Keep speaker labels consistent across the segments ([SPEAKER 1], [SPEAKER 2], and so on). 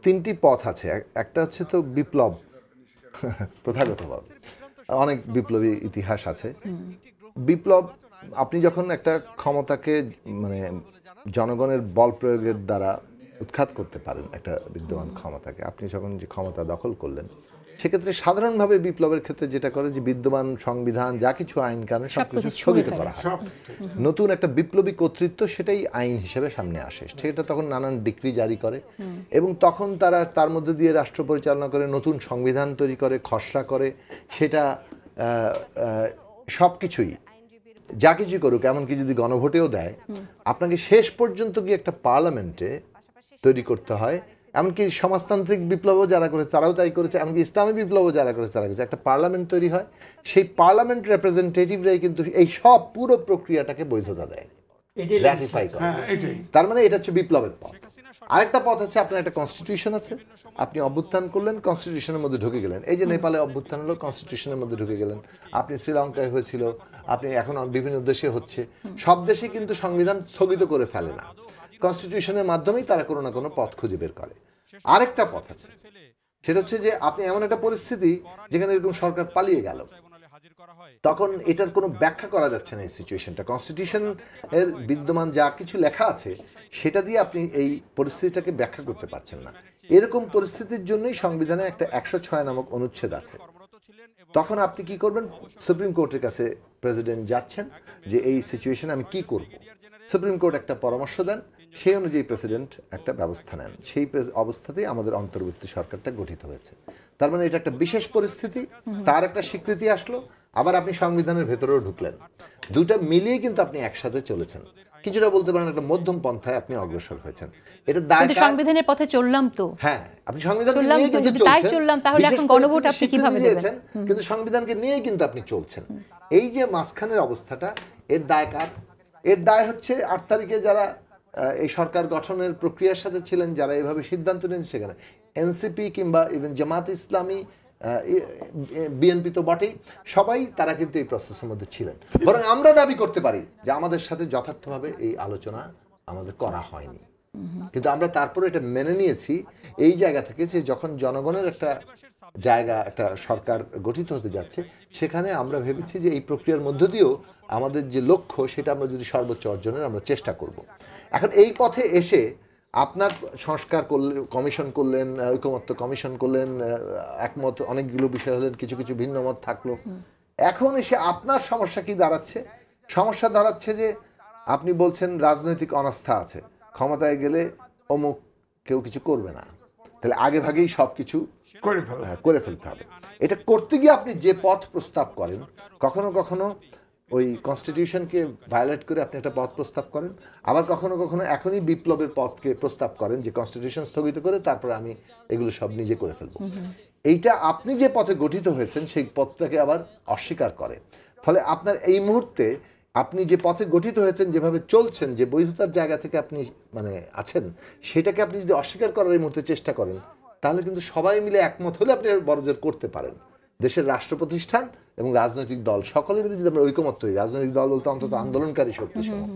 [SPEAKER 1] তিনটি পথ আছে। একটা হচ্ছে তো বিপ্লব, প্রথাগতভাবে অনেক বিপ্লবী ইতিহাস আছে। বিপ্লব, আপনি যখন একটা ক্ষমতাকে মানে জনগণের বল প্রয়োগের দ্বারা উৎখাত করতে পারেন একটা বিদ্যমান ক্ষমতাকে, আপনি যখন যে ক্ষমতা দখল করলেন, সেক্ষেত্রে সাধারণভাবে বিপ্লবের ক্ষেত্রে যেটা করে যে বিদ্যমান সংবিধান যা কিছু আইন কানুন সবকিছু স্থগিত করা হয়। নতুন একটা বিপ্লবী কর্তৃত্ব সেটাই আইন হিসেবে সামনে আসে, সেটা তখন নানান ডিক্রি জারি করে এবং তখন তারা তার মধ্যে দিয়ে রাষ্ট্র পরিচালনা করে, নতুন সংবিধান তৈরি করে, খসড়া করে, সেটা সব কিছুই যা কিছু করুক, এমনকি যদি গণভোটেও দেয়, আপনাকে শেষ পর্যন্ত গিয়ে একটা পার্লামেন্টে তৈরি করতে হয়। এমনকি সমাজতান্ত্রিক বিপ্লবও যারা করেছে তারাও তাই করেছে, এমনকি ইসলামী বিপ্লবও যারা করেছে তারা করেছে, একটা পার্লামেন্ট তৈরি হয়, সেই পার্লামেন্ট রিপ্রেজেন্টেটিভরাই কিন্তু এই সব পুরো প্রক্রিয়াটাকে বৈধতা দেয়, রাটিফাই করে। তার মানে এটা হচ্ছে বিপ্লবের পথ। আরেকটা পথ হচ্ছে আপনার একটা কনস্টিটিউশন আছে, আপনি অভ্যুত্থান করলেন, কনস্টিটিউশনের মধ্যে ঢুকে গেলেন। এই যে নেপালে অভ্যুত্থান হলো, কনস্টিটিউশনের মধ্যে ঢুকে গেলেন। আপনি শ্রীলঙ্কায় হয়েছিল, আপনি এখন বিভিন্ন দেশে হচ্ছে, সব দেশে কিন্তু সংবিধান স্থগিত করে ফেলে না, কনস্টিটিউশনের মাধ্যমেই তারা কোনো না কোনো পথ খুঁজে বের করে। আরেকটা পথ আছে, সেটা হচ্ছে যে আপনি এমন একটা পরিস্থিতি যেখানে এরকম সরকার পালিয়ে গেল, তখন এটার কোনো ব্যাখ্যা করা যাচ্ছে না। এই সিচুয়েশনটা কনস্টিটিউশন এর বিদ্যমান যা কিছু লেখা আছে সেটা দিয়ে আপনি এই পরিস্থিতিটাকে ব্যাখ্যা করতে পারছেন না। এরকম পরিস্থিতির জন্যই সংবিধানে একটা 106 নামক অনুচ্ছেদ আছে। তখন আপনি কি করবেন? সুপ্রিম কোর্টের কাছে প্রেসিডেন্ট যাচ্ছেন যে এই সিচুয়েশনে আমি কি করব। সুপ্রিম কোর্ট একটা পরামর্শ দেন, সেই অনুযায়ী প্রেসিডেন্ট একটা ব্যবস্থা নেন। সেই অবস্থাতেই আমাদের অন্তর্বর্তী সরকারটা গঠিত হয়েছে। তার মানে এটা একটা বিশেষ পরিস্থিতি, তার একটা স্বীকৃতি আসলো, আবার আপনি সংবিধানের ভেতরেও ঢুকলেন। দুটা মিলিয়ে কিন্তু আপনি একসাথে চলেছেন। কিছুটা বলতে পারেন একটা মধ্যম পন্থায় আপনি অগ্রসর হয়েছেন। এটা
[SPEAKER 2] সংবিধানের পথে চললাম তো।
[SPEAKER 1] হ্যাঁ, আপনি সংবিধানকে নিয়ে কিন্তু
[SPEAKER 2] চলছেন, তাহলে এখন গণভোট আপনি কিভাবে দিয়েছেন?
[SPEAKER 1] কিন্তু সংবিধানকে নিয়ে কিন্তু আপনি চলছেন। এই যে মাঝখানের অবস্থাটা, এর দায় কার? এর দায় হচ্ছে 8 তারিখে যারা এই সরকার গঠনের প্রক্রিয়ার সাথে ছিলেন, যারা এইভাবে সিদ্ধান্ত নিয়েছে, সেখানে এনসিপি কিংবা ইভেন জামাত ইসলামী, বিএনপি তো বটেই, সবাই তারা কিন্তু এই প্রসেসের মধ্যে ছিলেন। বরং আমরা দাবি করতে পারি যে আমাদের সাথে যথার্থভাবে এই আলোচনা আমাদের করা হয়নি, কিন্তু আমরা তারপরে এটা মেনে নিয়েছি এই জায়গা থেকে যে যখন জনগণের একটা জায়গা, একটা সরকার গঠিত হতে যাচ্ছে, সেখানে আমরা ভেবেছি যে এই প্রক্রিয়ার মধ্য দিয়েও আমাদের যে লক্ষ্য সেটা আমরা যদি সর্বোচ্চ অর্জনের আমরা চেষ্টা করব। এখন এই পথে এসে আপনার সংস্কার করলেন, কমিশন করলেন, ঐকমত্য কমিশন করলেন, একমত অনেকগুলো বিষয় হলেন, কিছু কিছু ভিন্ন মত থাকলো। এখন এসে আপনার সমস্যা কি দাঁড়াচ্ছে? সমস্যা দাঁড়াচ্ছে যে আপনি বলছেন রাজনৈতিক অনাস্থা আছে, ক্ষমতায় গেলে অমুক কেউ কিছু করবে না, তাহলে আগে ভাগেই সব কিছু করে ফেলতে হবে। এটা করতে গিয়ে আপনি যে পথ প্রস্তাব করেন, কখনো কখনো ওই কনস্টিটিউশনকে ভায়োলেট করে আপনি একটা পথ প্রস্তাব করেন, আবার কখনো কখনো এখনই বিপ্লবের পথকে প্রস্তাব করেন যে কনস্টিটিউশন স্থগিত করে তারপর আমি এগুলো সব নিজে করে ফেলবো। এইটা আপনি যে পথে গঠিত হয়েছেন সেই পথটাকে আবার অস্বীকার করে। ফলে আপনার এই মুহূর্তে আপনি যে পথে গঠিত হয়েছেন, যেভাবে চলছেন, যে বৈধতার জায়গা থেকে আপনি মানে আছেন, সেটাকে আপনি যদি অস্বীকার করার এই মুহূর্তে চেষ্টা করেন, তাহলে কিন্তু সবাই মিলে একমত হলে আপনি বড়জোর করতে পারেন। দেশের রাষ্ট্র প্রতিষ্ঠান এবং রাজনৈতিক দল সকলে মিলে যদি আমরা ঐকমত্য হই, রাজনৈতিক দল বলতে অন্তত আন্দোলনকারী শক্তি সমূহ,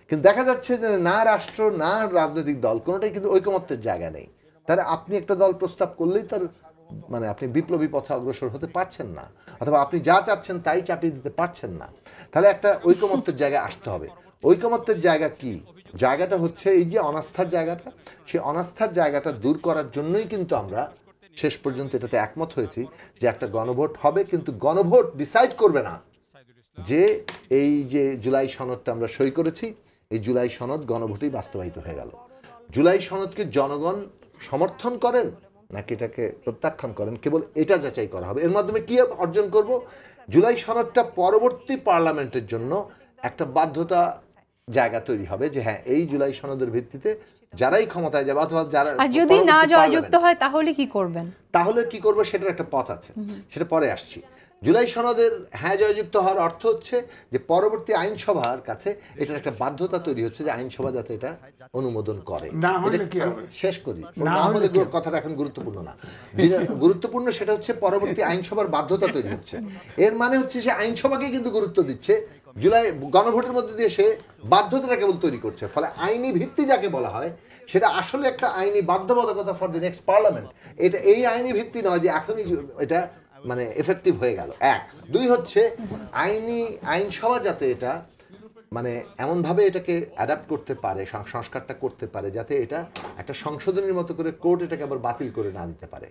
[SPEAKER 1] কিন্তু দেখা যাচ্ছে যে না রাষ্ট্র না রাজনৈতিক দল কোনোটাই কিন্তু ঐকমত্যের জায়গা নেই। তাহলে আপনি একটা দল প্রস্তাব করলেই তার মানে আপনি বিপ্লবী পথে অগ্রসর হতে পারছেন না, অথবা আপনি যা চাচ্ছেন তাই চাপিয়ে দিতে পারছেন না। তাহলে একটা ঐকমত্যের জায়গায় আসতে হবে। ঐকমত্যের জায়গা কি? জায়গাটা হচ্ছে এই যে অনাস্থার জায়গাটা, সেই অনাস্থার জায়গাটা দূর করার জন্যই কিন্তু আমরা শেষ পর্যন্ত এটাতে একমত হয়েছি যে একটা গণভোট হবে, কিন্তু গণভোট ডিসাইড করবে না যে এই যে জুলাই সনদটা আমরা সই করেছি, এই জুলাই সনদ গণভোটেই বাস্তবায়িত হয়ে গেল। জুলাই সনদকে জনগণ সমর্থন করেন নাকি এটাকে প্রত্যাখ্যান করেন, কেবল এটা যাচাই করা হবে। এর মাধ্যমে কি অর্জন করব? জুলাই সনদটা পরবর্তী পার্লামেন্টের জন্য একটা বাধ্যতা জায়গা তৈরি হবে যে হ্যাঁ, এই জুলাই সনদের ভিত্তিতে যারাই ক্ষমতায় যাবে, অথবা যারা
[SPEAKER 2] যদি না জয়যুক্ত হয় তাহলে কি করবেন?
[SPEAKER 1] তাহলে কি করবো সেটার একটা পথ আছে, সেটা পরে আসছি। জুলাই সনদের হ্যাঁ জয়যুক্ত হওয়ার অর্থ হচ্ছে যে পরবর্তী আইনসভার কাছে এটার একটা বাধ্যতা তৈরি হচ্ছে যে আইনসভা যাতে এটা অনুমোদন করে। শেষ করি, না হলে কথাটা এখন গুরুত্বপূর্ণ না, গুরুত্বপূর্ণ সেটা হচ্ছে পরবর্তী আইনসভার বাধ্যতা তৈরি হচ্ছে। এর মানে হচ্ছে সে আইনসভাকে কিন্তু গুরুত্ব দিচ্ছে, জুলাই গণভোটের মধ্যে দিয়ে সে বাধ্যতাটা কেবল তৈরি করছে। ফলে আইনি ভিত্তি যাকে বলা হয় সেটা আসলে একটা আইনি বাধ্যবাধকতা ফর দ্য নেক্সট পার্লামেন্ট। এটা এই আইনি ভিত্তি নয় যে এখনই এটা মানে এফেক্টিভ হয়ে গেল। এক, দুই হচ্ছে আইনসভা যাতে এটা মানে এমনভাবে এটাকে অ্যাডাপ্ট করতে পারে, সংস্কারটা করতে পারে, যাতে এটা একটা সংশোধনীর মতো করে কোর্ট এটাকে আবার বাতিল করে না দিতে পারে।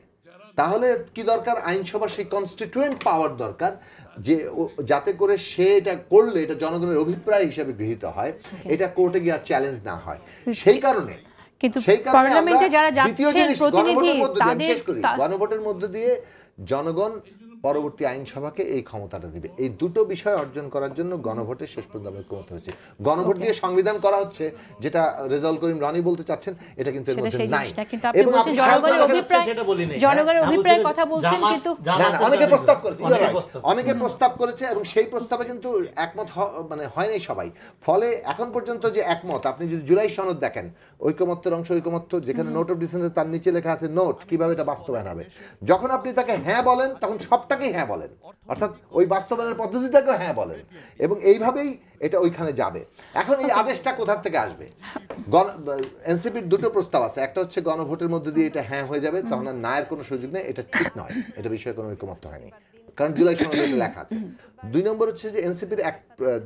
[SPEAKER 1] তাহলে কি দরকার? আইনসভার সেই কনস্টিটিউয়েন্ট পাওয়ার দরকার, যে যাতে করে সে এটা করলে এটা জনগণের অভিপ্রায় হিসেবে গৃহীত হয়, এটা কোর্টে গিয়ে আর চ্যালেঞ্জ না হয়। সেই কারণে
[SPEAKER 2] কিন্তু পার্লামেন্টে যারা যাচ্ছেন প্রতিনিধি
[SPEAKER 1] গণভোটের মধ্য দিয়ে জনগণ পরবর্তী আইনসভাকে এই ক্ষমতাটা দিবে। এই দুটো বিষয় অর্জন করার জন্য গণভোটে শেষ পর্যন্ত আমরা ঐক্যমত হয়েছে। গণভোট দিয়ে সংবিধান করা হচ্ছে, যেটা রেজাউল করিম রানী বলতে চাচ্ছেন, এটা কিন্তু এর মধ্যে নাই।
[SPEAKER 2] এবং জনগণের অভিপ্রায় কথা বলছেন, কিন্তু
[SPEAKER 1] অনেকে প্রস্তাব করেছে এবং সেই প্রস্তাবে কিন্তু একমত মানে হয়নি সবাই। ফলে এখন পর্যন্ত যে একমত, আপনি যদি জুলাই সনদ দেখেন, ঐকমত্যের অংশ ঐকমত্য, যেখানে নোট অফ ডিসেন্ট তার নিচে লেখা আছে নোট, কিভাবে এটা বাস্তবায়ন হবে। যখন আপনি তাকে হ্যাঁ বলেন তখন সবটাকেই হ্যাঁ বলেন, অর্থাৎ ওই বাস্তবায়নের পদ্ধতিটাকেও হ্যাঁ বলেন, এবং এইভাবেই এটা ওইখানে যাবে। এখন এই আদেশটা কোথা থেকে আসবে? এনসিপির দুটো প্রস্তাব আছে, একটা হচ্ছে গণভোটের মধ্যে দিয়ে এটা হ্যাঁ হয়ে যাবে, তখন আর নায়ের কোনো সুযোগ নেই, এটা ঠিক নয়, এটা বিষয়ে কোনো ঐকমত্য হয়নি, কারণ জুলাই সনদে এটা লেখা আছে। দুই নম্বর হচ্ছে যে এনসিপির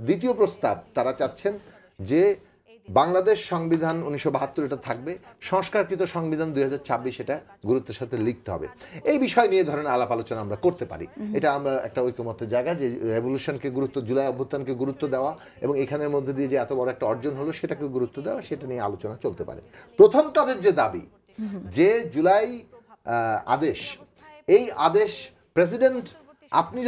[SPEAKER 1] দ্বিতীয় প্রস্তাব, তারা চাচ্ছেন যে বাংলাদেশ সংবিধান 1972 এটা থাকবে, সংস্কারকৃত সংবিধান 2026 এটা গুরুত্বের সাথে লিখতে হবে। এই বিষয় নিয়ে ধরেন আলাপ আলোচনা আমরা করতে পারি, এটা আমরা একটা ঐকমত্যের জায়গা, যে রেভলিউশনকে গুরুত্ব, জুলাই অভ্যুত্থানকে গুরুত্ব দেওয়া এবং এখানের মধ্যে দিয়ে যে এত বড় একটা অর্জন হলো সেটাকে গুরুত্ব দেওয়া, সেটা নিয়ে আলোচনা চলতে পারে। প্রথম তাদের যে দাবি, যে জুলাই আদেশ, এই আদেশ প্রেসিডেন্ট, আপনি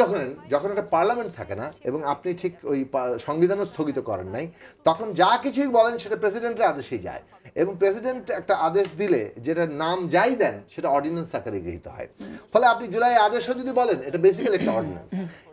[SPEAKER 1] যখন একটা পার্লামেন্ট থাকে না এবং আপনি ঠিক ওই সংবিধানও স্থগিত করেন নাই, তখন যা কিছুই বলেন সেটা প্রেসিডেন্টের আদেশেই যায়, এবং প্রেসিডেন্ট একটা আদেশ দিলে যেটা নাম যাই দেন সেটা অর্ডিন্যান্স আকারে গৃহীত হয়। ফলে আপনি জুলাই আদেশও যদি বলেন, এটা বেসিক্যালি একটা অর্ডিন্যান্স,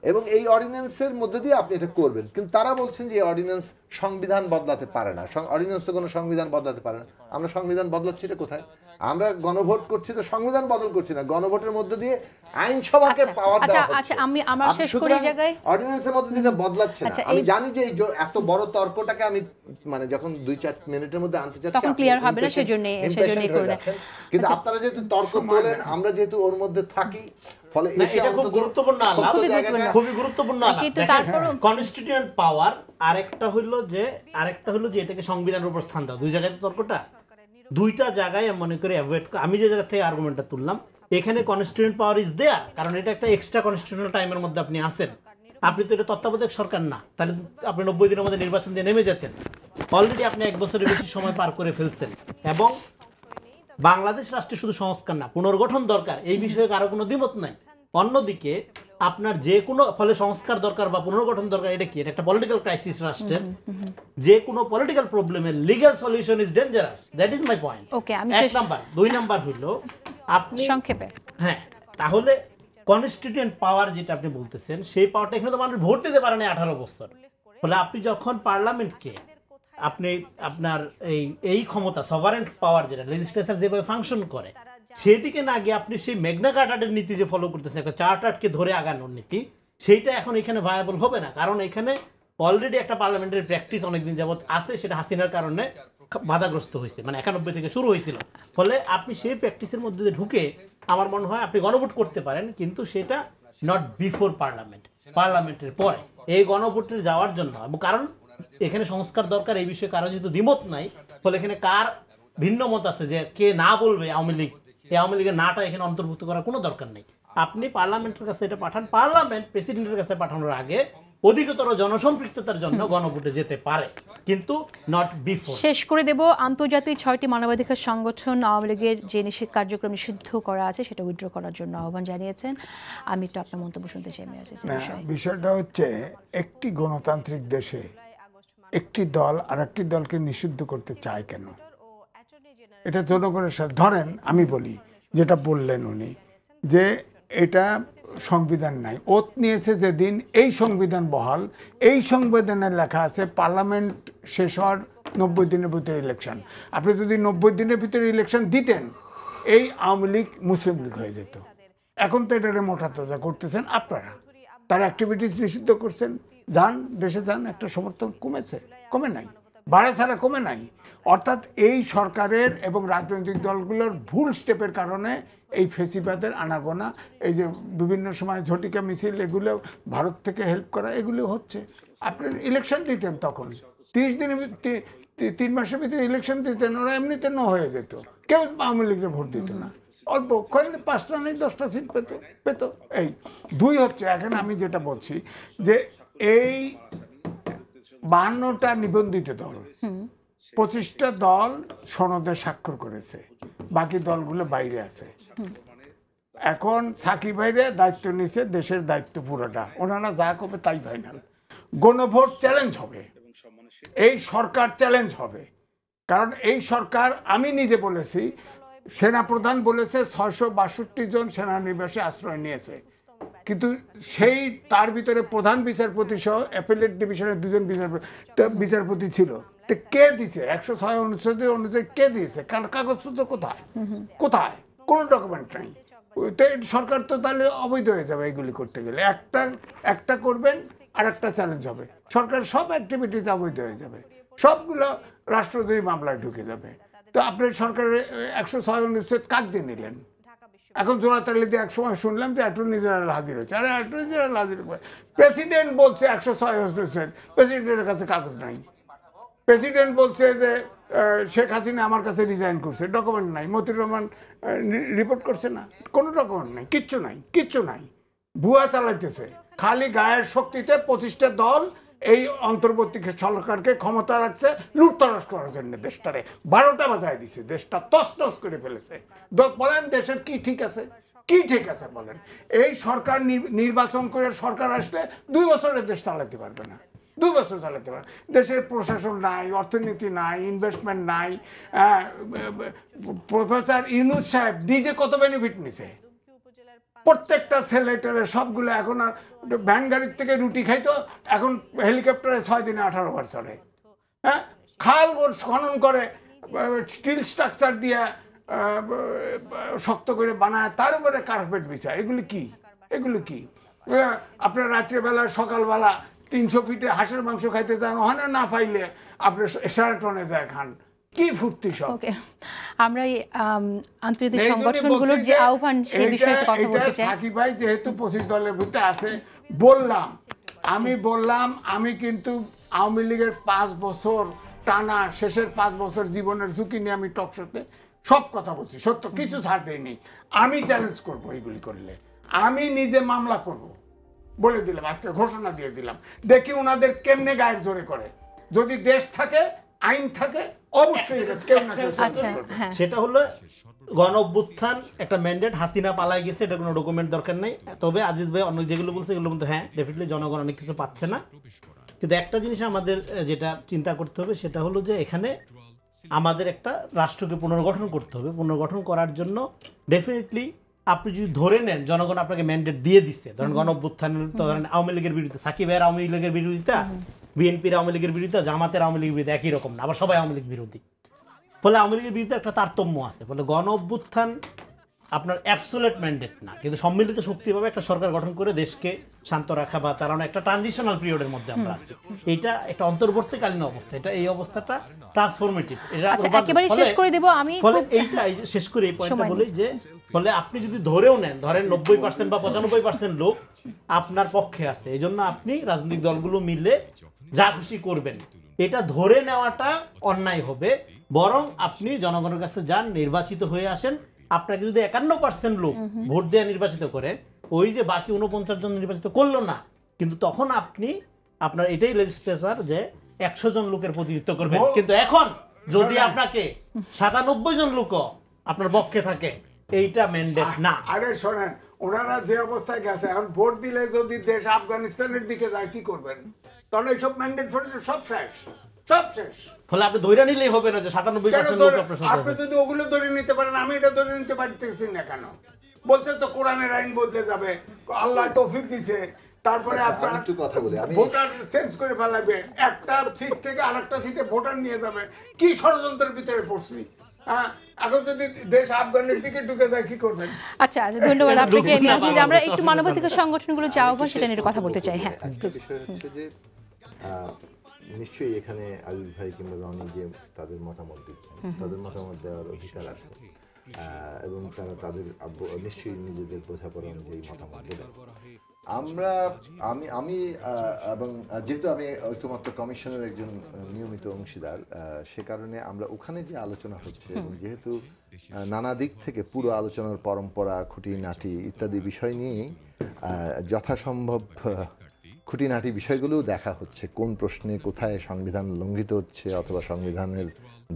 [SPEAKER 1] এবং এই অর্ডিন্যান্সের মধ্যে দিয়ে আপনি এটা করবেন। কিন্তু তারা বলছেন যে এই অর্ডিন্যান্স সংবিধান বদলাতে পারে না, অর্ডিন্যান্স তো কোনো সংবিধান বদলাতে পারে না। আমরা সংবিধান বদলাচ্ছি এটা কোথায়? আমরা গণভোট করছি তো সংবিধান বদল করছি না, গণভোটের মধ্যে দিয়ে আইনসভাকে পাওয়ার দেওয়া হচ্ছে।
[SPEAKER 2] আচ্ছা, আমরা শেষ করি জায়গায়
[SPEAKER 1] অর্ডিন্যান্সের মধ্যে দিয়ে বদলাচ্ছে না। আমি জানি যে এই এত বড় তর্কটাকে আমি মানে যখন 2-4 মিনিটের মধ্যে আনতে চাচ্ছি
[SPEAKER 2] তখন ক্লিয়ার হবে না, সেজন্যই করে
[SPEAKER 1] যাচ্ছেন। কিন্তু আপনারা যেহেতু তর্ক করলেন, আমরা যেহেতু ওর মধ্যে থাকি, ফলে
[SPEAKER 3] এটা খুব গুরুত্বপূর্ণ আলাপ, খুবই গুরুত্বপূর্ণ আলাপ। কিন্তু তারপরও কনস্টিটিউয়েন্ট পাওয়ার আরেকটা হলো যে এটাকে সংবিধানের উপর স্থান দাও, দুই জায়গায় তো তর্কটা, দুইটা জায়গায় আমি মনে করি অ্যাভয়েড। আমি যে জায়গা থেকে আর্গুমেন্টটা তুললাম, এখানে কনস্টিটিউয়েন্ট পাওয়ার ইজ দেয়ার, কারণ এটা একটা এক্সট্রা কনস্টিটিউশনাল টাইমের মধ্যে আপনি আসেন। আপনি তো এটা তত্ত্বাবধায়ক সরকার না, তাহলে আপনি 90 দিনের মধ্যে নির্বাচন দিয়ে নেমে যেতেন। অলরেডি আপনি 1 বছরের বেশি সময় পার করে ফেলছেন, এবং বাংলাদেশ রাষ্ট্রে শুধু সংস্কার না, পুনর্গঠন দরকার, এই বিষয়ে কারো কোনো দ্বিমত নাই। অন্যদিকে আপনার যে কোনো, ফলে সংস্কার দরকার বা পুনর্গঠন দরকার, এটা কি? এটা একটা পলিটিক্যাল ক্রাইসিস রাষ্ট্রের, যে কোনো পলিটিক্যাল প্রবলেমের legal solution is dangerous. That is my point. এক নাম্বার। 2 নাম্বার হলো আপনি
[SPEAKER 2] সংক্ষেপে, হ্যাঁ,
[SPEAKER 3] তাহলে কনস্টিটিউয়েন্ট পাওয়ার যেটা আপনি বলতেছেন, সেই পাওয়ারটা এখানে তো মানুষ ভোট দিতে পারে না 18 বছর। ফলে আপনি যখন পার্লামেন্টকে আপনি আপনার এই ক্ষমতা, সভারেন পাওয়ার, যেটা লেজিসলেচার যেভাবে ফাংশন করে, সেদিকে না গিয়ে আপনি সেই মেগনা কার্টারের নীতি যে ফলো করতেছেন, একটা চার্টারকে ধরে আগানোর নীতি, সেইটা এখন এখানে ভায়াবল হবে না। কারণ এখানে অলরেডি একটা পার্লামেন্টের প্র্যাকটিস অনেকদিন যাবত আছে, সেটা হাসিনার কারণে বাধাগ্রস্ত হয়েছে, মানে 91 থেকে শুরু হয়েছিল। ফলে আপনি সেই প্র্যাকটিসের মধ্যে দিয়ে ঢুকে আমার মনে হয় আপনি গণভোট করতে পারেন, কিন্তু সেটা নট বিফোর পার্লামেন্টের পরে এই গণভোটের যাওয়ার জন্য। এবং কারণ এখানে সংস্কার দরকার, এই বিষয়ে কারো যেহেতু দ্বিমত নাই, ফলে এখানে কার ভিন্ন মত আছে যে কে না বলবে আওয়ামী লীগ, এই আওয়ামী লীগের নাটা এখানে অন্তর্ভুক্ত করার কোনো দরকার নেই। আপনি পার্লামেন্টের কাছে এটা পাঠান, পার্লামেন্ট প্রেসিডেন্টের কাছে পাঠানোর আগে অধিকতর জনসম্পৃক্ততার জন্য গণভোটে যেতে পারে, কিন্তু নট বিফোর।
[SPEAKER 2] শেষ করে দেব, আন্তর্জাতিক 6টি মানবাধিকার সংগঠন আওয়ামী লীগের যে নিষেধ কার্যক্রম নিষিদ্ধ করা আছে সেটা উইথড্র করার জন্য আহ্বান জানিয়েছেন। আমি একটু আপনার মন্তব্য শুনতে চাই।
[SPEAKER 4] বিষয়টা হচ্ছে, একটি গণতান্ত্রিক দেশে একটি দল আর একটি দলকে নিষিদ্ধ করতে চায় কেন? এটা জনগণের সাথে, ধরেন আমি বলি যেটা বললেন উনি, যে এটা সংবিধান নাই, ওত নিয়েছে যেদিন এই সংবিধান বহাল, এই সংবিধানে লেখা আছে পার্লামেন্ট শেষ হওয়ার 90 দিনের ভিতরে ইলেকশন। আপনি যদি 90 দিনের ভিতরে ইলেকশন দিতেন, এই আওয়ামী লীগ মুসলিম লীগ হয়ে যেত। এখন তো এটা মোটা তাজা করতেছেন আপনারা, তার অ্যাক্টিভিটিস নিষিদ্ধ করছেন। যান দেশে যান, একটা সমর্থন কমেছে? কমে নাই। বাড়ে ছাড়া কমে নাই। অর্থাৎ এই সরকারের এবং রাজনৈতিক দলগুলোর ভুল স্টেপের কারণে এই ফেসিবাদের আনাগোনা, এই যে বিভিন্ন সময় ঝটিকা মিছিল, এগুলো ভারত থেকে হেল্প করা, এগুলো হচ্ছে। আপনি ইলেকশন দিতেন তখন 30 দিনের 3 মাসের ভিতরে ইলেকশন দিতেন, ওরা এমনিতে হয়ে যেত, কেউ আওয়ামী লীগের ভোট দিত না। অল্প 5টা নেই 10টা সিট পেত। এই 2 হচ্ছে, এখন আমি যেটা বলছি যে এই 52টা নিবন্ধিত দল, 25টা দল সনদে স্বাক্ষর করেছে, বাকি দলগুলো বাইরে আছে। এখন সাকিব ভাইরে দায়িত্ব নিছে, দেশের দায়িত্ব পুরোটা, ওনারা যা করবে তাই ফাইনাল। গণভোট চ্যালেঞ্জ হবে, এই সরকার চ্যালেঞ্জ হবে, কারণ এই সরকার, আমি নিজে বলেছি, সেনাপ্রধান বলেছে 662 জন সেনানিবাসে আশ্রয় নিয়েছে, কিন্তু সেই তার ভিতরে প্রধান বিচারপতি সহ অ্যাপেলেট ডিভিশনের 2 জন বিচারপতি ছিল। তো কে দিছে? 106 অনুযায়ী কে দিয়েছে? কারণ কাগজপত্র কোথায়? কোনো ডকুমেন্ট নাই। তো সরকার তো তাহলে অবৈধ হয়ে যাবে এগুলি করতে গেলে। একটা করবেন আর একটা চ্যালেঞ্জ হবে, সরকার সব অ্যাক্টিভিটিতে অবৈধ হয়ে যাবে, সবগুলো রাষ্ট্রদ্রোহী মামলায় ঢুকে যাবে। তো আপনার সরকারের 106 অনুচ্ছেদ কাক দিয়ে নিলেন? এখন জোড়াতালি দিয়ে এক সময় শুনলাম যে অ্যাটর্নি জেনারেল হাজির হয়েছে। আরে অ্যাটর্নি জেনারেল হাজির, প্রেসিডেন্ট বলছে 106 অনুচ্ছেদ, প্রেসিডেন্টের কাছে কাগজ নাই। প্রেসিডেন্ট বলছে যে শেখ হাসিনা আমার কাছে রিজাইন করছে, ডকুমেন্ট নাই। মতিউর রহমান রিপোর্ট করছে না, কোনো ডকুমেন্ট নাই, কিচ্ছু নাই। ভুয়া চালাইতেছে, খালি গায়ের শক্তিতে 25টা দল এই অন্তর্বর্তী সরকারকে ক্ষমতা রাখছে লুটতরাজ করার জন্য। দেশটারে 12টা বাজায় দিছে, দেশটা তছনছ করে ফেলেছে। বলেন দেশের কি ঠিক আছে? বলেন। এই সরকার নির্বাচন করে সরকার আসলে 2 বছরের দেশ চালাতে পারবে না, 2 বছর চালাতে পারবে। দেশের প্রশাসন নাই, অর্থনীতি নাই, ইনভেস্টমেন্ট নাই। প্রফেসর ইউনূস সাহেব নিজে কত বেনিফিট নিছে, প্রত্যেকটা ছেলেটেলে সবগুলো। এখন আর ভ্যান গাড়ির থেকে রুটি খাইতো, এখন হেলিকপ্টারে 6 দিনে 18 বার চলে। হ্যাঁ, খাল খনন করে, স্টিল স্ট্রাকচার দিয়ে শক্ত করে বানায়, তার উপরে কার্পেট বিছায়। এগুলো কি? আপনার রাত্রেবেলা সকালবেলা 300 ফিটে হাঁসের মাংস খাইতে যান, ওখানে না পাইলে আপনার শেরাটনে যায় খান। কি ফুর্তি সব।
[SPEAKER 2] ওকে, আমরা এই আন্তর্জাতিক সংগঠনগুলোর যে আহ্বান সেই বিষয়ে কথা বলতে চাই।
[SPEAKER 4] সাকিব ভাই যেহেতু 25 দলের ভিতরে আছে, আমি কিন্তু আওয়ামী লীগের 5 বছর টানা, শেষের 5 বছর জীবনের ঝুঁকি নিয়ে আমি টক শোতে সব কথা বলছি, সত্য কিছু ছাড় দেয়নি। আমি চ্যালেঞ্জ করব, এইগুলি করলে আমি নিজে মামলা করব বলে দিলাম, আজকে ঘোষণা দিয়ে দিলাম। দেখি ওনাদের কেমনে গায়ের জোরে করে। যদি দেশ থাকে, আইন থাকে, অবশ্যই
[SPEAKER 3] সেটা হলো গণ অভ্যুত্থান একটা ম্যান্ডেট, হাসিনা পালায় গেছে, এটা কোনো ডকুমেন্ট দরকার নেই। তবে আজিজ ভাই অন্য যেগুলো বলছে এগুলো কিন্তু হ্যাঁ ডেফিনেটলি জনগণ অনেক কিছু পাচ্ছে না, কিন্তু একটা জিনিস আমাদের যেটা চিন্তা করতে হবে সেটা হলো যে এখানে আমাদের একটা রাষ্ট্রকে পুনর্গঠন করতে হবে। পুনর্গঠন করার জন্য ডেফিনেটলি আপনি যদি ধরে নেন জনগণ আপনাকে ম্যান্ডেট দিয়ে দিচ্ছে, ধরেন গণ অভ্যুত্থানের, ধরেন আওয়ামী লীগের বিরুদ্ধে সাকিবের আওয়ামী লীগের বিরোধিতা, বিএনপির আওয়ামী লীগের বিরুদ্ধে, জামাতের আওয়ামী লীগের বিরুদ্ধে একই রকম না, আবার সবাই আওয়ামী লীগ বিরোধী। ফলে আওয়ামী লীগের বিরুদ্ধে একটা তারতম্য আছে। ফলে গণ অভ্যুত্থান আপনার অ্যাবসোলিউট ম্যান্ডেট না, কিন্তু সম্মিলিত শক্তিভাবে একটা সরকার গঠন করে দেশকে শান্ত রাখা বা চালানো একটা ট্রানজিশনাল পিরিয়ডের মধ্যে আমরা আছি। এইটা একটা অন্তর্বর্তীকালীন অবস্থা, এই অবস্থাটা ট্রান্সফরমেটিভ।
[SPEAKER 2] একেবারে শেষ করে দেব আমি।
[SPEAKER 3] ফলে এইটা শেষ করে এই পয়েন্টটা বলি যে ফলে আপনি যদি ধরেও নেন, ধরেন 90% বা 95% লোক আপনার পক্ষে আছে, এই জন্য আপনি রাজনৈতিক দলগুলো মিলে যা খুশি করবেন, এটা ধরে নেওয়াটা অন্যায় হবে। বরং আপনি জনগণের কাছে যান, নির্বাচিত হয়ে আসেন। আপনাকে যদি 51% লোক ভোট দেওয়া নির্বাচিত করে, ওই যে বাকি 49 জন নির্বাচিত করলো না, কিন্তু তখন আপনি আপনার এটাই লেজিসলেচার যে 100 জন লোকের প্রতিনিধিত্ব করবেন। কিন্তু এখন যদি আপনাকে 97 জন লোক আপনার পক্ষে থাকে, এইটা ম্যান্ডেট না।
[SPEAKER 4] আরে শোনেন, ওনারা যে অবস্থায় গেছে, এখন ভোট দিলে যদি দেশ আফগানিস্তানের দিকে যায় কি করবেন? তখন এইসব ম্যান্ডেট সব শেষ।
[SPEAKER 3] ফলে আপনি ধরে নিলেই হবে না যে 97% লোক আপনার সাথে আছে।
[SPEAKER 4] আপনি যদি ওগুলো ধরে নিতে পারেন, আমি এটা ধরে নিতে পারতেছি না কেন? বলছে তো কোরআনের আইন বদলে যাবে, আল্লাহ তৌফিক দিছে, তারপরে আপনার
[SPEAKER 1] একটু কথা বলি, আমি
[SPEAKER 4] ভোটার চেঞ্জ করে ফেলাবে, একটা সিট থেকে আরেকটা সিটে ভোটার নিয়ে যাবে। কি ষড়যন্ত্রের ভিতরে পড়ছি? হ্যাঁ, এখন যদি দেশ আফগানের দিকে ঢুকে যায় কি করবেন?
[SPEAKER 2] আচ্ছা, ধন্যবাদ আপনাকে। আমরা একটু মানবাধিকার সংগঠনগুলো যে আহ্বান সেটা নিয়ে কথা বলতে চাই। হ্যাঁ,
[SPEAKER 1] বিষয় হচ্ছে যে নিশ্চয়ই এখানে আজিজ ভাই কিংবা রনি যে তাদের মতামত দিচ্ছেন, তাদের মতামত দেওয়ার অধিকার আছে, এবং তারা তাদের নিশ্চয়ই নিজেদের বোঝাপড়া অনুযায়ী মতামত দেবেন। আমি এবং যেহেতু আমি ঐকমত্য কমিশনের একজন নিয়মিত অংশীদার, সে কারণে আমরা ওখানে যে আলোচনা হচ্ছে এবং যেহেতু নানা দিক থেকে পুরো আলোচনার পরম্পরা, খুঁটিনাটি ইত্যাদি বিষয় নিয়ে যথাসম্ভব খুঁটিনাটি বিষয়গুলোও দেখা হচ্ছে, কোন প্রশ্নে কোথায় সংবিধান লঙ্ঘিত হচ্ছে অথবা সংবিধানের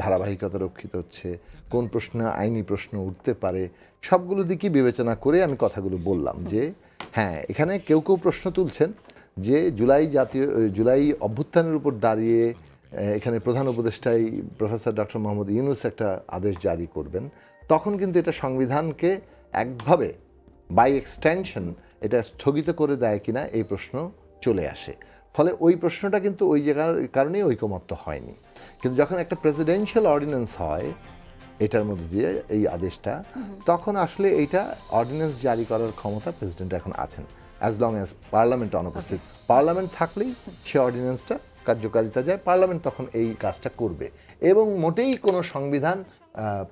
[SPEAKER 1] ধারাবাহিকতা রক্ষিত হচ্ছে, কোন প্রশ্নে আইনি প্রশ্ন উঠতে পারে, সবগুলো দিকই বিবেচনা করে আমি কথাগুলো বললাম যে হ্যাঁ, এখানে কেউ কেউ প্রশ্ন তুলছেন যে জুলাই অভ্যুত্থানের উপর দাঁড়িয়ে এখানে প্রধান উপদেষ্টাই প্রফেসর ডক্টর মোহাম্মদ ইউনূস একটা আদেশ জারি করবেন, তখন কিন্তু এটা সংবিধানকে একভাবে বাই এক্সটেনশন এটা স্থগিত করে দেয় কিনা এই প্রশ্ন চলে আসে। ফলে ওই প্রশ্নটা কিন্তু ওই জায়গার কারণেই ঐকমত্য হয়নি। কিন্তু যখন একটা প্রেসিডেন্সিয়াল অর্ডিন্যান্স হয় এটার মধ্যে দিয়ে এই আদেশটা, তখন আসলে এইটা অর্ডিন্যান্স জারি করার ক্ষমতা প্রেসিডেন্ট এখন আছেন, অ্যাজ লং অ্যাজ পার্লামেন্ট অনুপস্থিত। পার্লামেন্ট থাকলেই সে অর্ডিন্যান্সটা কার্যকারিতা যায়, পার্লামেন্ট তখন এই কাজটা করবে। এবং মোটেই কোনো সংবিধান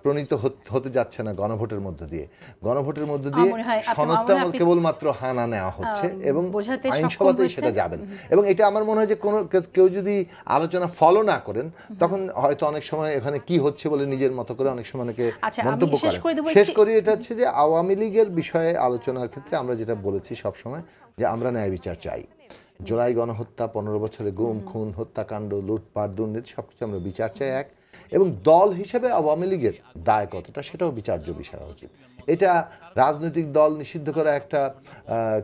[SPEAKER 1] প্রণীত হতে যাচ্ছে না গণভোটের মধ্য দিয়ে। গণভোটের মধ্য দিয়ে সনদটা কেবলমাত্র হানা নেওয়া হচ্ছে এবং আইনসভাতেই সেটা যাবেন। এবং এটা আমার মনে হয় যে কোনো কেউ যদি আলোচনা ফলো না করেন, তখন হয়তো অনেক সময় এখানে কি হচ্ছে বলে নিজের মতো করে অনেক সময় অনেকে মন্তব্য করেন। শেষ করি, এটা হচ্ছে যে আওয়ামী লীগের বিষয়ে আলোচনার ক্ষেত্রে আমরা যেটা বলেছি সবসময় যে আমরা ন্যায় বিচার চাই। জুলাই গণহত্যা, 15 বছরে গুম, খুন, হত্যাকাণ্ড, লুটপাট, দুর্নীতি সবকিছু আমরা বিচার চাই এক। এবং দল হিসেবে আওয়ামী লীগের দায় কতটা সেটাও বিচার্য বিষয় উচিত। এটা রাজনৈতিক দল নিষিদ্ধ করা একটা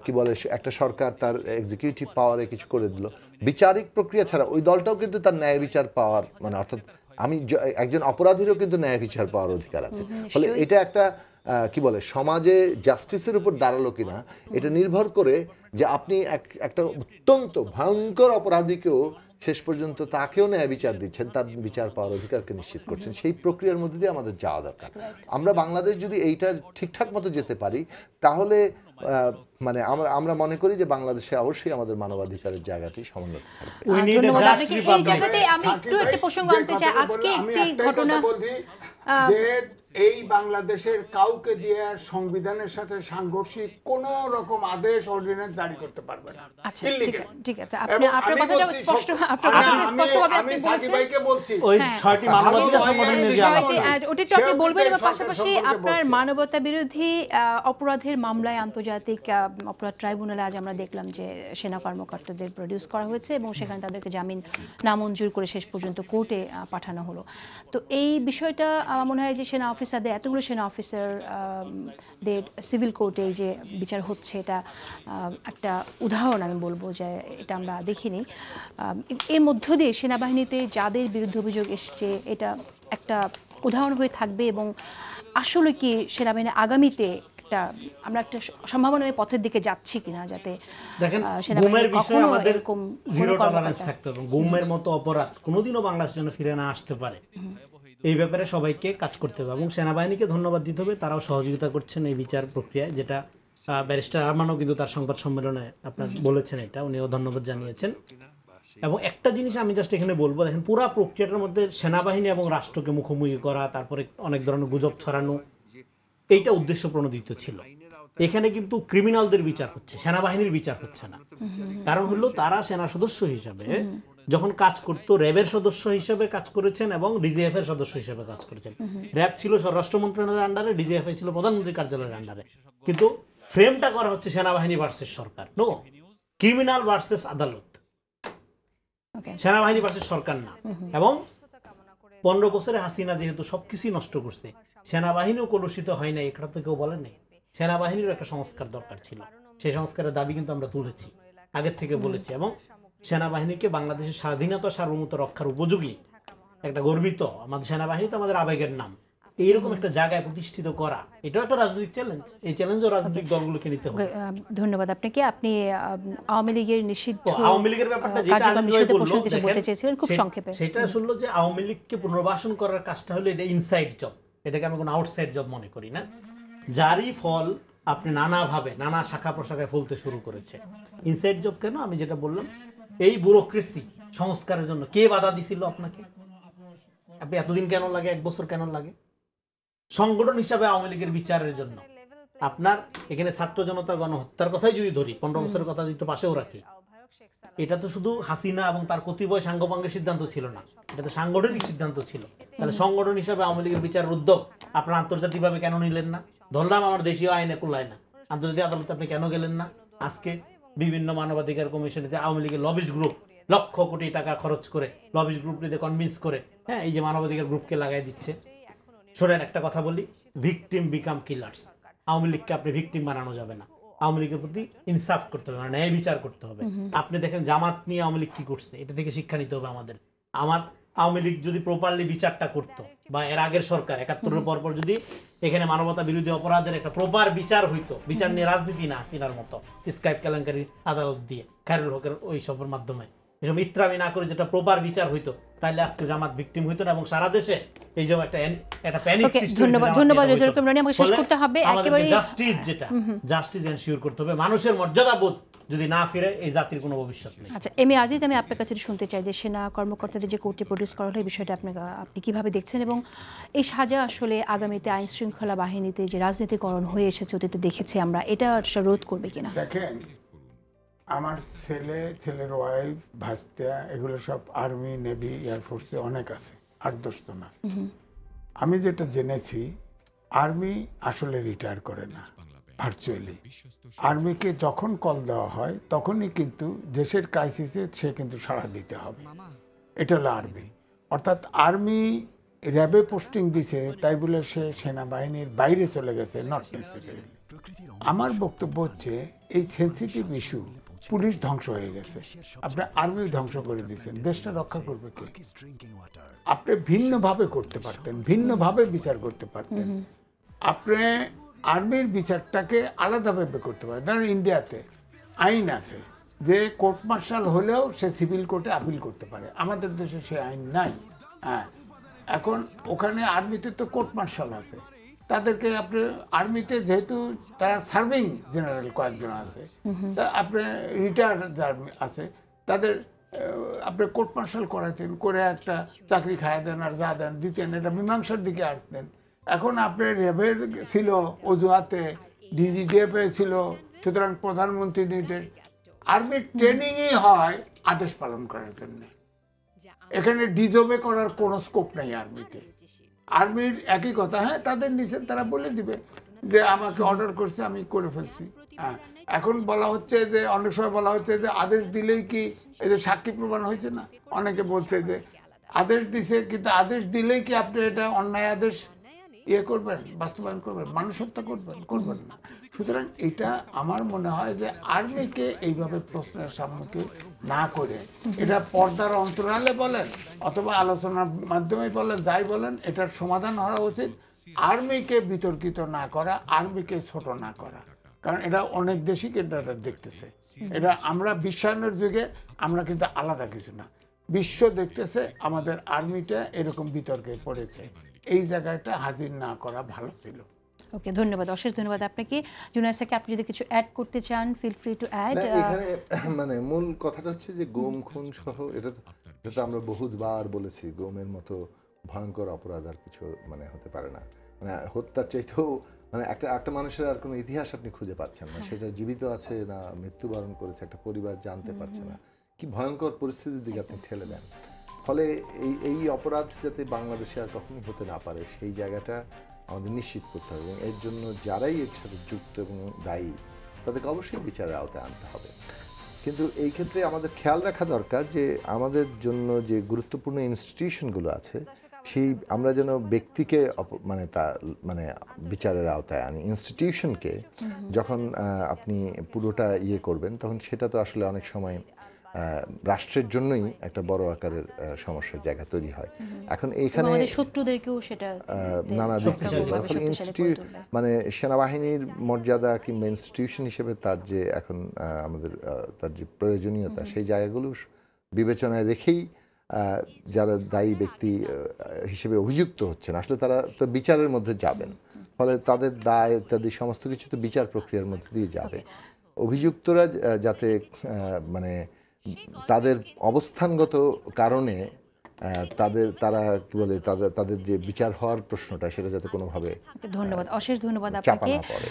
[SPEAKER 1] কি বলে একটা সরকার তার এক্সিকিউটিভ পাওয়ারে কিছু করে দিল, বিচারিক প্রক্রিয়া ছাড়া ওই দলটাও কিন্তু তার ন্যায় বিচার পাওয়ার মানে অর্থাৎ একজন অপরাধীরও কিন্তু ন্যায় বিচার পাওয়ার অধিকার আছে। ফলে এটা একটা কি বলে সমাজে জাস্টিসের উপর দাঁড়ালো কিনা এটা নির্ভর করে যে আপনি একটা অত্যন্ত ভয়ঙ্কর অপরাধীকেও শেষ পর্যন্ত তাকেও ন্যায় বিচার দিচ্ছেন, তার বিচার পাওয়ার অধিকারকে নিশ্চিত করছেন। সেই প্রক্রিয়ার মধ্যে দিয়ে আমাদের যাওয়া দরকার। আমরা বাংলাদেশ যদি এইটা ঠিকঠাক মতো যেতে পারি, তাহলে মানে আমরা মনে করি যে বাংলাদেশে অবশ্যই আমাদের মানবাধিকারের জায়গাটি সমুন্নত থাকবে।
[SPEAKER 2] আমি একটু একটা প্রসঙ্গ আনতে চাই। আজকে একটি ঘটনা
[SPEAKER 4] যে এই বাংলাদেশের কাউকে দিয়ে সংবিধানের সাথে সাংঘর্ষিক কোন রকম আদেশ অর্ডিন্যান্স জারি করতে পারবে না।
[SPEAKER 2] আচ্ছা, ঠিক আছে, আপনি আপনার কথাটা স্পষ্ট স্পষ্টভাবে আপনি বলছেন।
[SPEAKER 3] ওই 6টি মানবাধিকার সংগঠনের যে
[SPEAKER 2] ওটা তো আপনি বলবেন, এবং পাশাপাশি আপনার মানবতা বিরোধী অপরাধের মামলায় আন্তর্জাতিক অপরাধ ট্রাইব্যুনালে আজ আমরা দেখলাম যে সেনা কর্মকর্তাদের প্রডিউস করা হয়েছে এবং সেখানে তাদেরকে জামিন নামঞ্জুর করে শেষ পর্যন্ত কোর্টে পাঠানো হলো। তো এই বিষয়টা আমার মনে হয় যে সেনা অফিসারদের, এতগুলো সেনা অফিসারদের সিভিল কোর্টে যে বিচার হচ্ছে, এটা একটা উদাহরণ আমি বলবো যে এটা আমরা দেখিনি। এর মধ্য দিয়ে সেনাবাহিনীতে যাদের বিরুদ্ধে অভিযোগ এসছে এটা একটা উদাহরণ হয়ে থাকবে এবং আসলে কি সেনাবাহিনী আগামীতে আমরা একটা সম্ভাবনাময় পথের দিকে যাচ্ছি কিনা, যাতে
[SPEAKER 3] দেখেন গুমের বিষয়ে আমাদের জিরো টলারেন্স থাকতে হবে। গুমের মতো অপরাধ কোনোদিনও বাংলাদেশের জন্য ফিরে না আসতে পারে, এই ব্যাপারে সবাইকে কাজ করতে হবে এবং সেনাবাহিনীকে ধন্যবাদ দিতে হবে, তারাও সহযোগিতা করছেন এই বিচার প্রক্রিয়ায়, যেটা ব্যারিস্টার আরমানও কিন্তু তার সংবাদ সম্মেলনে আপনার বলেছেন, এটা উনিও ধন্যবাদ জানিয়েছেন। এবং একটা জিনিস আমি জাস্ট এখানে বলবো, দেখেন পুরা প্রক্রিয়াটার মধ্যে সেনাবাহিনী এবং রাষ্ট্রকে মুখোমুখি করা, তারপরে অনেক ধরনের গুজব ছড়ানো, এইটা উদ্দেশ্য প্রণোদিত ছিল। এখানে কিন্তু ক্রিমিনালদের বিচার হচ্ছে, সেনাবাহিনীর বিচার হচ্ছে না। কারণ হলো তারা সেনা সদস্য হিসাবে যখন কাজ করতো, র্যাবের সদস্য হিসেবে কাজ করেছেন এবং ডিজিএফ এর সদস্য হিসেবে কাজ করেছেন। র্যাব ছিল স্বরাষ্ট্র মন্ত্রণালয়ের আন্ডারে, ডিজিএফ ছিল প্রধানমন্ত্রী কার্যালয়ের আন্ডারে, কিন্তু ফ্রেমটা করা হচ্ছে সেনাবাহিনী ভার্সেস সরকার, নো ক্রিমিনাল ভার্সেস আদালত, সেনাবাহিনী ভার্সেস সরকার না। এবং 15 বছরে হাসিনা যেহেতু সবকিছুই নষ্ট করছে, সেনাবাহিনীও কলুষিত হয় না, এটা তো কেউ বলেন নাই। সেনাবাহিনীর একটা সংস্কার দরকার ছিল, সেই সংস্কারের দাবি কিন্তু আমরা তুলেছি, আগের থেকে বলেছি। এবং সেনাবাহিনীকে বাংলাদেশের স্বাধীনতা সার্বভৌমত্ব রক্ষার উপযোগী একটা গর্বিত, আমাদের সেনাবাহিনী তো আমাদের আবেগের নাম, এইরকম একটা জায়গায় প্রতিষ্ঠিত করা, এটাও একটা রাজনৈতিক চ্যালেঞ্জ। এই চ্যালেঞ্জও রাজনৈতিক দলগুলোকে নিতে হবে।
[SPEAKER 2] ধন্যবাদ আপনাকে। আপনি আওয়ামী লীগের নিষিদ্ধ,
[SPEAKER 3] আওয়ামী লীগের ব্যাপারটা যেটা আজিজ ভাই বলল,
[SPEAKER 2] বলতে চেয়েছিলেন খুব সংক্ষেপে,
[SPEAKER 3] সেটা শুনলো যে আওয়ামী লীগকে পুনর্বাসন করার কাজটা হলো এটা ইনসাইড জব, এটাকে আমি কোনো আউটসাইড জব মনে করি না। যারই ফল আপনি নানাভাবে নানা শাখা প্রশাখায় ফলতে শুরু করেছে, ইনসাইড জব কেন? আমি যেটা বললাম, এই ব্যুরোক্রেসি সংস্কারের জন্য কে বাধা দিছিল আপনাকে? আপনি এতদিন কেন লাগে, 1 বছর কেন লাগে? সংগঠন হিসাবে আওয়ামী লীগের বিচারের জন্য আপনার এখানে ছাত্র জনতা গণহত্যার কথাই যদি ধরি, 15 বছরের কথা যদি একটু পাশেও রাখি, এটা তো শুধু হাসিনা এবং তার কতিপয় সাঙ্গপাঙ্গের সিদ্ধান্ত ছিল না, এটা তো সাংগঠনিক সিদ্ধান্ত ছিল। তাহলে সংগঠন হিসাবে আওয়ামী লীগের বিচারের উদ্যোগ আপনারা আন্তর্জাতিকভাবে কেন নিলেন না? ধরলাম আমার দেশীয় আইনে কুলায় না, আন্তর্জাতিক আদালতে আপনি কেন গেলেন না? আজকে বিভিন্ন মানবাধিকার কমিশনেতে আওয়ামী লীগের লবিস্ট গ্রুপ লক্ষ কোটি টাকা খরচ করে লবিস্ট গ্রুপটিতে কনভিন্স করে, হ্যাঁ, এই যে মানবাধিকার গ্রুপকে লাগাই দিচ্ছে। শোনেন, একটা কথা বলি, ভিকটিম বিকাম কিলার্স। আওয়ামী লীগকে আপনি ভিকটিম বানানো যাবে না, আওয়ামী লীগের প্রতি ইনসাফ করতে হবে, মানে ন্যায় বিচার করতে হবে। আপনি দেখেন জামাত নিয়ে আওয়ামী লীগ কি করছে, এটা থেকে শিক্ষা নিতে হবে আমাদের। আওয়ামী লীগ যদি প্রপারলি বিচারটা করতো, বা এর আগের সরকার 71-এর পর যদি এখানে মানবতা বিরোধী অপরাধের একটা প্রপার বিচার হইতো, বিচার নিয়ে রাজনীতি না হাসিনার মতো স্কাইপ কেলেঙ্কারি আদালত দিয়ে খায়রুল হকের ওই সবের মাধ্যমে এসব ইত্রামি না করে যেটা প্রপার বিচার হইতো, তাহলে আজকে জামাত ভিকটিম হইতো না, এবং সারা দেশে এই যে একটা প্যানিক সৃষ্টি হয়েছে।
[SPEAKER 2] ধন্যবাদ রেজাউল করিম রানী, আমাকে শেষ করতে হবে।
[SPEAKER 3] একেবারে জাস্টিস এনশিওর করতে হবে, মানুষের মর্যাদাবোধ যদি না ফিরে এই জাতির কোনো ভবিষ্যৎ নেই।
[SPEAKER 2] আচ্ছা, এম এ আজিজ, আমি আপনার কাছে শুনতে চাই যে সেনা কর্মকর্তাদের যে কোর্টে প্রডিউস করা হলো, এই বিষয়টা আপনি কিভাবে দেখছেন, এবং এই সাজা আসলে আগামীতে আইন শৃঙ্খলা বাহিনীতে যে রাজনীতিকরণ হয়ে এসেছে অতীতে দেখেছি আমরা, এটা রোধ করবে কিনা?
[SPEAKER 4] দেখেন, আমার ছেলের ওয়াইফ, ভাস্তা, এগুলো সব আর্মি, নেভি, এয়ারফোর্সে অনেক আছে, 8-10 জন আছে। আমি যেটা জেনেছি, আর্মি আসলে রিটায়ার করে না ভার্চুয়ালি। আর্মিকে যখন কল দেওয়া হয় তখনই কিন্তু দেশের ক্রাইসিসে সে কিন্তু সাড়া দিতে হবে, এটা হলো আর্মি। অর্থাৎ আর্মি র্যাবে পোস্টিং দিছে তাই বলে সে সেনাবাহিনীর বাইরে চলে গেছে, নট নেসেসারিলি। আমার বক্তব্য হচ্ছে, এই সেন্সিটিভ ইস্যু, পুলিশ ধ্বংস হয়ে গেছে, আপনি আর্মি ধ্বংস করে দিয়েছেন, দেশটা রক্ষা করবে কে? আপনি ভিন্নভাবে করতে পারতেন, ভিন্নভাবে বিচার করতে পারতেন। আপনি আর্মির বিচারটাকে আলাদাভাবে করতে পারেন। ধরেন ইন্ডিয়াতে আইন আছে যে কোর্ট মার্শাল হলেও সে সিভিল কোর্টে আপিল করতে পারে, আমাদের দেশে সে আইন নাই। হ্যাঁ, এখন ওখানে আর্মিতে তো কোর্ট মার্শাল আছে, তাদেরকে আপনি আর্মিতে যেহেতু তারা সার্ভিং জেনারেল কয়েকজন আছে, তা আপনি রিটায়ার্ড আছে, তাদের আপনি কোর্ট মার্শাল করাতেন, করে একটা চাকরি খাইয়ে দেন আর যা দেন দিতেন, এটা মীমাংসার দিকে আসতেন। এখন আপনার র্যাবের ছিল অজুহাতে, ডিজিডিএফে ছিল, সুতরাং প্রধানমন্ত্রী নির্দেশ। আর্মির ট্রেনিংই হয় আদেশ পালন করার জন্য, এখানে ডিজোবে করার কোনো স্কোপ নেই আর্মিতে। আর্মির একই কথা, হ্যাঁ, তাদের নিচে তারা বলে দিবে যে আমাকে অর্ডার করছে, আমি করে ফেলছি। হ্যাঁ, এখন বলা হচ্ছে যে, অনেক সময় বলা হচ্ছে যে আদেশ দিলেই কি এই যে সাক্ষী প্রমাণ হয়েছে না, অনেকে বলছে যে আদেশ দিছে, কিন্তু আদেশ দিলেই কি আপনি এটা অন্যায় আদেশ করবেন, বাস্তবায়ন করবেন, মানুষ হত্যা করবেন না। সুতরাং এটা আমার মনে হয় যে আর্মিকে এইভাবে প্রশ্নের সম্মুখীন না করে, এটা পর্দার অন্তরালে বলেন অথবা আলোচনার মাধ্যমে বলেন, যাই বলেন, এটার সমাধান হওয়া উচিত। আর্মিকে বিতর্কিত না করা, আর্মিকে ছোট না করা, কারণ এটা অনেক দেশই কিন্তু এটা দেখতেছে। এটা আমরা বিশ্বায়নের যুগে আমরা কিন্তু আলাদা কিছু না, বিশ্ব দেখতেছে আমাদের আর্মিটা এরকম বিতর্কে পড়েছে। এই জায়গাটা হাজির না করা ভালো ছিল।
[SPEAKER 2] ওকে, ধন্যবাদ, অশেষ ধন্যবাদ আপনাকে। জুনায়েদ স্যারকে, আপনি যদি কিছু অ্যাড করতে চান, ফিল ফ্রি টু অ্যাড।
[SPEAKER 1] এখানে মানে মূল কথাটা হচ্ছে যে গুম খুন সহ, এটা তো আমরা বহুতবার বলেছি, গুমের মতো ভয়ঙ্কর অপরাধ আর কিছু মানে হতে পারে না। মানে হত্যার চাইতেও মানে একটা মানুষের আর কোনো ইতিহাস আপনি খুঁজে পাচ্ছেন না, সেটা জীবিত আছে না মৃত্যুবরণ করেছে একটা পরিবার জানতে পারছে না, কি ভয়ঙ্কর পরিস্থিতির দিকে আপনি ঠেলে দেন। ফলে এই অপরাধ যাতে বাংলাদেশে আর কখনোই হতে না পারে, সেই জায়গাটা আমাদের নিশ্চিত করতে হবে, এবং এর জন্য যারাই এর সাথে যুক্ত এবং দায়ী তাদেরকে অবশ্যই বিচারের আওতায় আনতে হবে। কিন্তু এই ক্ষেত্রে আমাদের খেয়াল রাখা দরকার যে আমাদের জন্য যে গুরুত্বপূর্ণ ইনস্টিটিউশনগুলো আছে, সেই আমরা যেন ব্যক্তিকে মানে বিচারের আওতায় আনি। ইনস্টিটিউশনকে যখন আপনি পুরোটা করবেন, তখন সেটা তো আসলে অনেক সময় রাষ্ট্রের জন্যই একটা বড় আকারের সমস্যার জায়গা তৈরি হয়। এখন এইখানে
[SPEAKER 2] শত্রুদেরকেও সেটা
[SPEAKER 1] নানা দিক থেকে মানে সেনাবাহিনীর মর্যাদা কিংবা ইনস্টিটিউশন হিসেবে তার যে এখন আমাদের তার যে প্রয়োজনীয়তা, সেই জায়গাগুলো বিবেচনায় রেখেই যারা দায়ী ব্যক্তি হিসেবে অভিযুক্ত হচ্ছেন, আসলে তারা তো বিচারের মধ্যে যাবেন, ফলে তাদের দায় ইত্যাদি সমস্ত কিছু তো বিচার প্রক্রিয়ার মধ্যে দিয়ে যাবে। অভিযুক্তরা যাতে মানে তাদের অবস্থানগত কারণে তারা কি বলে তাদের যে বিচার হওয়ার প্রশ্নটা সেটা যাতে কোনোভাবে
[SPEAKER 2] ধন্যবাদ, অশেষ ধন্যবাদ
[SPEAKER 1] চাপা
[SPEAKER 2] আপনাকে।
[SPEAKER 1] না পড়ে।